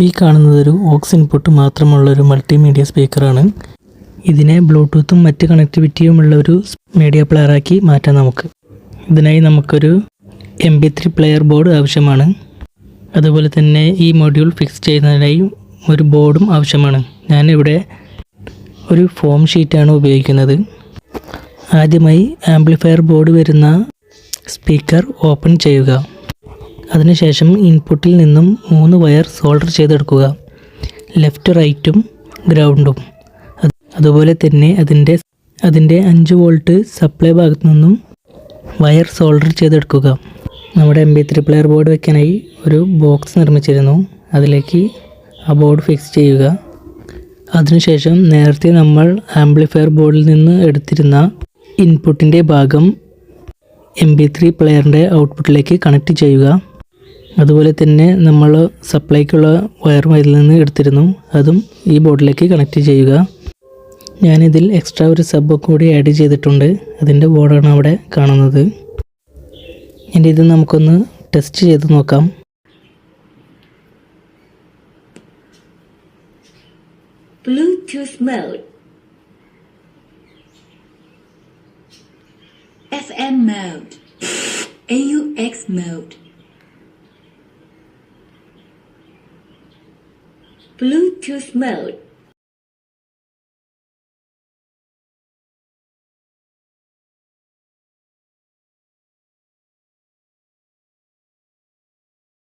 ഈ കാണുന്നതൊരു aux input മാത്രമുള്ളൊരു multimedia സ്പീക്കറാണ്. ഇതിനെ ബ്ലൂടൂത്തും മറ്റ് കണക്ടിവിറ്റിയുമുള്ള ഒരു മീഡിയ പ്ലെയറാക്കി മാറ്റാം നമുക്ക്. ഇതിനായി നമുക്കൊരു MP3 പ്ലെയർ ബോർഡ് ആവശ്യമാണ്. അതുപോലെ തന്നെ ഈ മൊഡ്യൂൾ ഫിക്സ് ചെയ്യുന്നതിനായി ഒരു ബോർഡും ആവശ്യമാണ്. ഞാനിവിടെ ഒരു ഫോം ഷീറ്റാണ് ഉപയോഗിക്കുന്നത്. ആദ്യമായി ആംപ്ലിഫയർ ബോർഡ് വരുന്ന സ്പീക്കർ ഓപ്പൺ ചെയ്യുക. അതിനുശേഷം ഇൻപുട്ടിൽ നിന്നും 3 വയർ സോൾഡർ ചെയ്തെടുക്കുക. ലെഫ്റ്റ് റൈറ്റും ഗ്രൗണ്ടും. അതുപോലെ തന്നെ അതിൻ്റെ 5 വോൾട്ട് സപ്ലൈ ഭാഗത്തു നിന്നും വയർ സോൾഡർ ചെയ്തെടുക്കുക. നമ്മുടെ MP3 പ്ലെയർ ബോർഡ് വയ്ക്കാനായി ഒരു ബോക്സ് നിർമ്മിച്ചിരുന്നു. അതിലേക്ക് ആ ബോർഡ് ഫിക്സ് ചെയ്യുക. അതിനുശേഷം നേരത്തെ നമ്മൾ ആംപ്ലിഫയർ ബോർഡിൽ നിന്ന് എടുത്തിരുന്ന ഇൻപുട്ടിൻ്റെ ഭാഗം MP3 പ്ലെയറിൻ്റെ ഔട്ട്പുട്ടിലേക്ക് കണക്റ്റ് ചെയ്യുക. അതുപോലെ തന്നെ നമ്മൾ സപ്ലൈക്കുള്ള വയറും അതിൽ നിന്ന് എടുത്തിരുന്നു. അതും ഈ ബോർഡിലേക്ക് കണക്റ്റ് ചെയ്യുക. ഞാനിതിൽ എക്സ്ട്രാ ഒരു സബ് കൂടി ആഡ് ചെയ്തിട്ടുണ്ട്. അതിൻ്റെ ബോർഡാണ് അവിടെ കാണുന്നത്. ഇനി ഇത് നമുക്കൊന്ന് ടെസ്റ്റ് ചെയ്ത് നോക്കാം. Bluetooth mode, FM mode, AUX mode, Bluetooth mode.